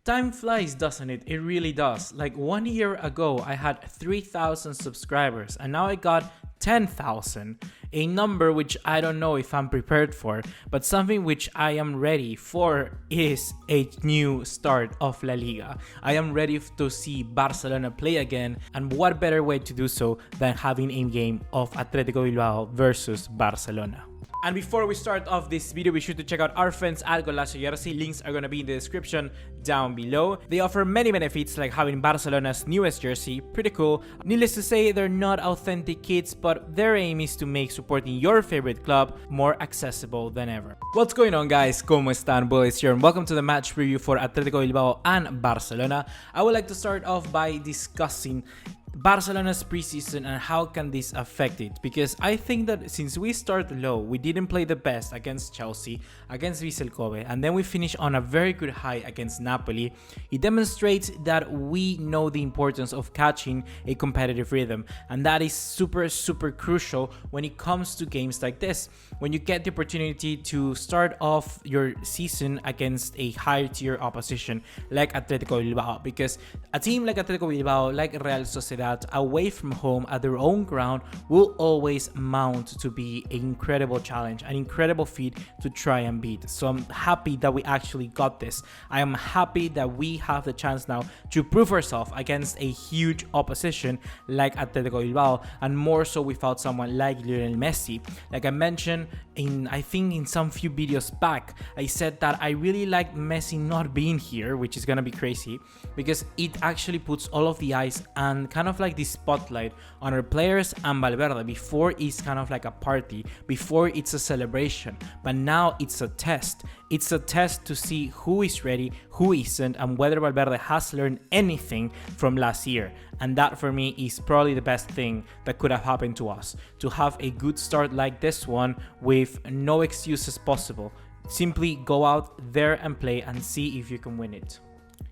Time flies, doesn't it? It really does. Like 1 year ago, I had 3,000 subscribers and now I got 10,000. A number which I don't know if I'm prepared for, but something which I am ready for is a new start of La Liga. I am ready to see Barcelona play again, and what better way to do so than having a game of Atletico Bilbao versus Barcelona. And before we start off this video, be sure to check out our friends at BugaLuis. Links are going to be in the description down below. They offer many benefits like having Barcelona's newest jersey, pretty cool. Needless to say, they're not authentic kits, but their aim is to make supporting your favorite club more accessible than ever. What's going on, guys? ¿Cómo están? BugaLuis here, and welcome to the match preview for Atletico Bilbao and Barcelona. I would like to start off by discussing Barcelona's preseason and how can this affect it, because I think that since we started low, we didn't play the best against Chelsea, against Vissel Kobe, and then we finished on a very good high against Napoli. It demonstrates that we know the importance of catching a competitive rhythm, and that is super crucial when it comes to games like this, when you get the opportunity to start off your season against a higher tier opposition like Atletico Bilbao, because a team like Atletico Bilbao, like Real Sociedad, away from home at their own ground will always mount to be an incredible challenge, an incredible feat to try and beat. So I'm happy that we actually got this. I am happy that we have the chance now to prove ourselves against a huge opposition like Atletico Bilbao, and more so without someone like Lionel Messi. Like I mentioned I think in some few videos back, I said that I really like Messi not being here, which is gonna be crazy because it actually puts all of the eyes and kind of like the spotlight on our players and Valverde. Before it's kind of like a party, before it's a celebration, but now it's a test. It's a test to see who is ready, who isn't, and whether Valverde has learned anything from last year. And that for me is probably the best thing that could have happened to us, to have a good start like this one with no excuses possible. Simply go out there and play and see if you can win it.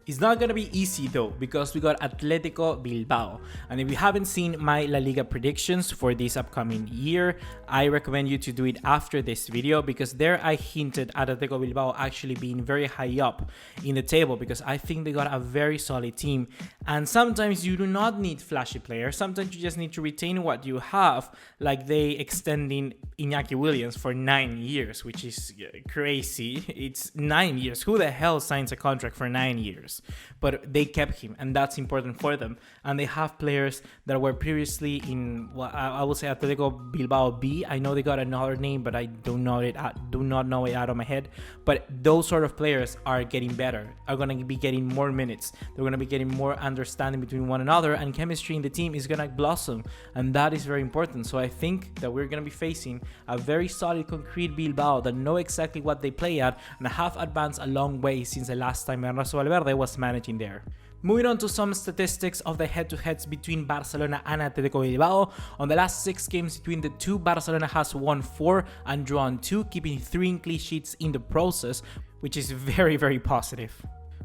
It's not going to be easy though, because we got Atletico Bilbao, and if you haven't seen my La Liga predictions for this upcoming year, I recommend you to do it after this video, because there I hinted at Atletico Bilbao actually being very high up in the table, because I think they got a very solid team, and sometimes you do not need flashy players, sometimes you just need to retain what you have, like they extending Iñaki Williams for 9 years, which is crazy. It's 9 years. Who the hell signs a contract for 9 years? But they kept him, and that's important for them. And they have players that were previously in, well, I would say Atletico Bilbao B. I know they got another name, but I do not know it out of my head. But those sort of players are getting better, are going to be getting more minutes. They're going to be getting more understanding between one another, and chemistry in the team is going to blossom. And that is very important. So I think that we're going to be facing a very solid, concrete Bilbao that know exactly what they play at and have advanced a long way since the last time Ernesto Valverde was managing there. Moving on to some statistics of the head-to-heads between Barcelona and Atletico Bilbao. On the last 6 games between the two, Barcelona has won 4 and drawn 2, keeping 3 clean sheets in the process, which is very positive.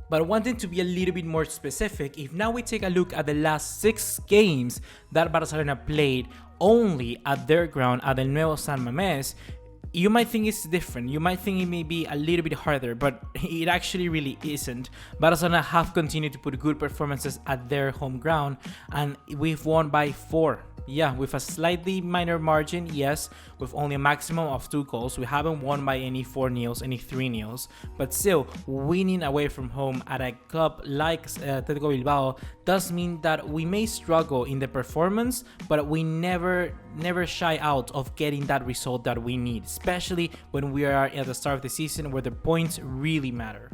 But wanting to be a little bit more specific, if now we take a look at the last 6 games that Barcelona played only at their ground at El Nuevo San Mamés, you might think it's different, you might think it may be a little bit harder, but it actually really isn't. Barcelona have continued to put good performances at their home ground, and we've won by 4. Yeah, with a slightly minor margin, yes, with only a maximum of 2 goals. We haven't won by any 4-0s, any 3-0s, but still, winning away from home at a club like Atletico Bilbao does mean that we may struggle in the performance, but we never shy out of getting that result that we need, especially when we are at the start of the season where the points really matter.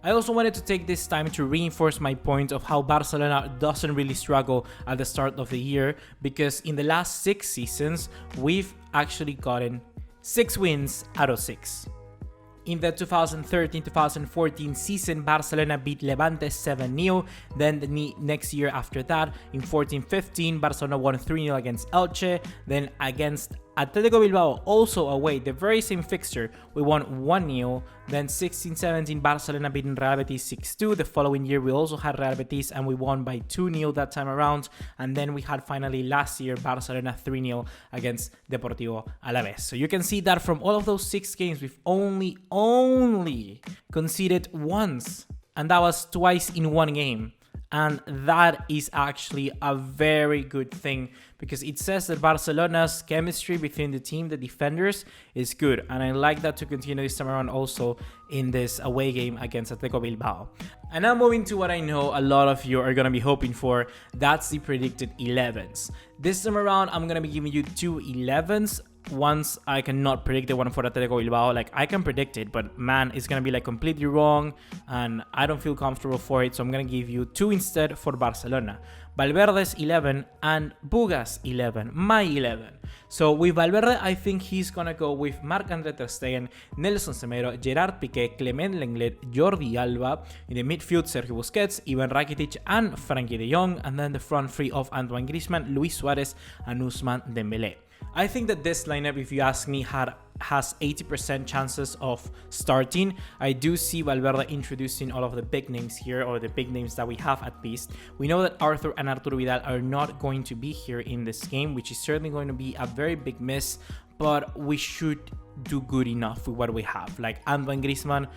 I also wanted to take this time to reinforce my point of how Barcelona doesn't really struggle at the start of the year, because in the last 6 seasons, we've actually gotten 6 wins out of 6. In the 2013-2014 season, Barcelona beat Levante 7-0. Then the next year after that, in 14-15, Barcelona won 3-0 against Elche. Then against Atletico Bilbao, also away, the very same fixture, we won 1-0. Then 16-17, Barcelona beating Real Betis 6-2. The following year, we also had Real Betis and we won by 2-0 that time around. And then we had finally last year, Barcelona 3-0 against Deportivo Alavés. So you can see that from all of those 6 games, we've only conceded once. and that was twice in one game. And that is actually a very good thing because it says that Barcelona's chemistry between the team, the defenders, is good. And I like that to continue this time around also in this away game against Atletico Bilbao. And now moving to what I know a lot of you are going to be hoping for, that's the predicted 11s. This time around, I'm going to be giving you 2 11s. Once I cannot predict the one for Atletico Bilbao, like I can predict it, but man, it's gonna be like completely wrong and I don't feel comfortable for it, so I'm gonna give you 2 instead for Barcelona. Valverde's 11 and Buga's 11, my 11. So with Valverde, I think he's gonna go with Marc-André ter Stegen, Nelson Semedo, Gerard Piqué, Clement Lenglet, Jordi Alba. In the midfield, Sergio Busquets, Ivan Rakitic and Frankie de Jong, and then the front three of Antoine Griezmann, Luis Suarez and Ousmane Dembélé. I think that this lineup, if you ask me, has 80% chances of starting. I do see Valverde introducing all of the big names here, or the big names that we have at least. We know that Arthur and Arturo Vidal are not going to be here in this game, which is certainly going to be a very big miss, but we should do good enough with what we have. Like Antoine Griezmann,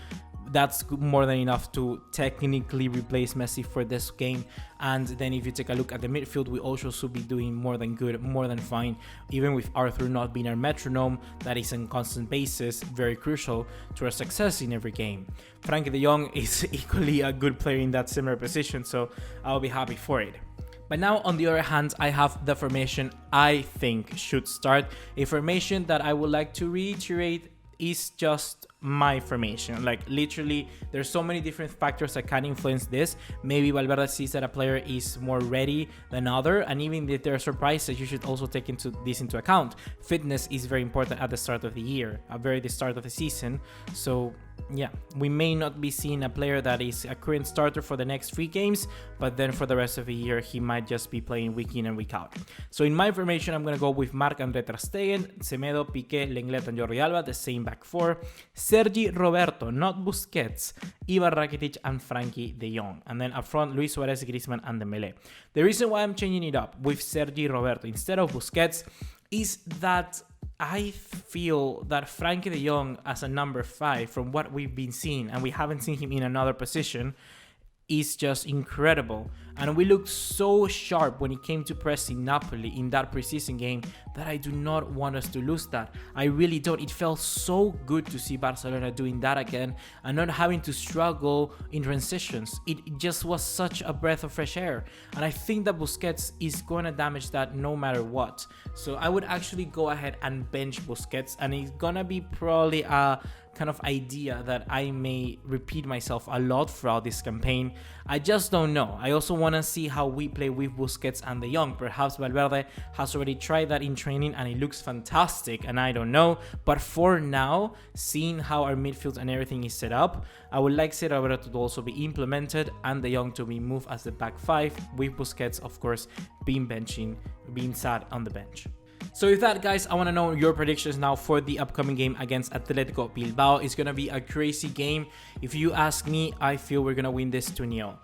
that's more than enough to technically replace Messi for this game. And then if you take a look at the midfield, we also should be doing more than good, more than fine. Even with Arthur not being our metronome, that is on constant basis, very crucial to our success in every game. Frankie de Jong is equally a good player in that similar position, so I'll be happy for it. But now, on the other hand, I have the formation I think should start. A formation that I would like to reiterate is just my formation. Like literally, there's so many different factors that can influence this. Maybe Valverde sees that a player is more ready than other, and even if there are surprises, you should also take this into account. Fitness is very important at the start of the year, the start of the season. So yeah, we may not be seeing a player that is a current starter for the next 3 games, but then for the rest of the year, he might just be playing week in and week out. So in my formation, I'm going to go with Marc-André ter Stegen, Semedo, Piqué, Lenglet, and Jordi Alba, the same back 4. Sergi Roberto, not Busquets, Ivan Rakitic, and Frankie de Jong. And then up front, Luis Suarez, Griezmann, and Dembélé. The reason why I'm changing it up with Sergi Roberto instead of Busquets is that I feel that Frankie de Jong as a number 5, from what we've been seeing, and we haven't seen him in another position, is just incredible. And we looked so sharp when it came to pressing Napoli in that preseason game that I do not want us to lose that. I really don't. It felt so good to see Barcelona doing that again and not having to struggle in transitions. It just was such a breath of fresh air. And I think that Busquets is going to damage that no matter what. So I would actually go ahead and bench Busquets, and it's going to be probably a kind of idea that I may repeat myself a lot throughout this campaign. I just don't know. I also want to see how we play with Busquets and de Jong. Perhaps Valverde has already tried that in training and it looks fantastic, and I don't know. But for now, seeing how our midfield and everything is set up, I would like Sergio Roberto to also be implemented and de Jong to be moved as the back 5, with Busquets, of course, being sat on the bench. So with that, guys, I want to know your predictions now for the upcoming game against Atletico Bilbao. It's going to be a crazy game. If you ask me, I feel we're going to win this 2-0.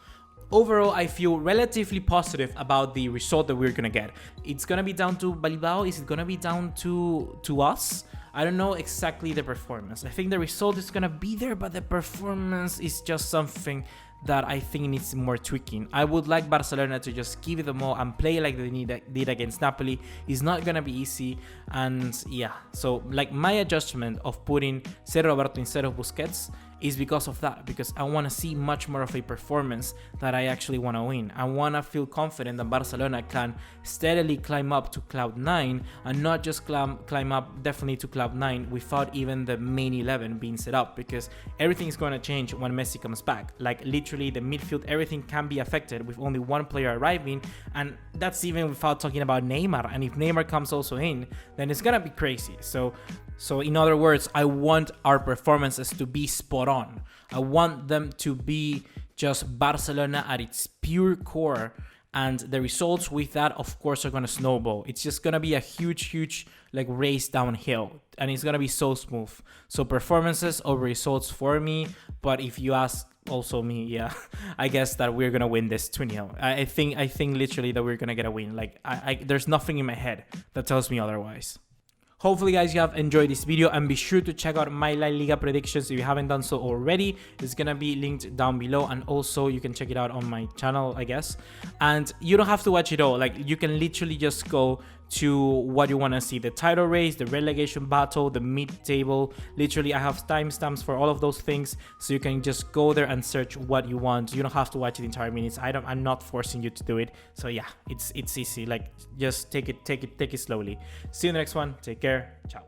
Overall, I feel relatively positive about the result that we're going to get. It's going to be down to Bilbao. Is it going to be down to us? I don't know exactly the performance. I think the result is going to be there, but the performance is just something that I think needs more tweaking. I would like Barcelona to just give it them all and play like they did against Napoli. It's not gonna be easy, and yeah, so like my adjustment of putting Sergio Roberto instead of Busquets is because of that, because I want to see much more of a performance that I actually want to win. I want to feel confident that Barcelona can steadily climb up to cloud 9 and not just climb up definitely to cloud 9 without even the main 11 being set up, because everything is going to change when Messi comes back. Like literally the midfield, everything can be affected with only one player arriving, and that's even without talking about Neymar. And if Neymar comes also in, then it's going to be crazy. So in other words, I want our performances to be spot on. I want them to be just Barcelona at its pure core, and the results with that, of course, are going to snowball. It's just going to be a huge like race downhill, and it's going to be so smooth. So performances over results for me, but if you ask also me, yeah, I guess that we're going to win this 2-0. I think literally that we're going to get a win. Like there's nothing in my head that tells me otherwise. Hopefully guys you have enjoyed this video, and be sure to check out my La Liga predictions if you haven't done so already. It's gonna be linked down below, and also you can check it out on my channel, I guess. And you don't have to watch it all. Like, you can literally just go to what you want to see: the title race, the relegation battle, the mid-table. Literally I have timestamps for all of those things, so you can just go there and search what you want. You don't have to watch the entire minutes. I'm not forcing you to do it. So yeah, it's easy. Like, just take it slowly. See you in the next one. Take care. Ciao.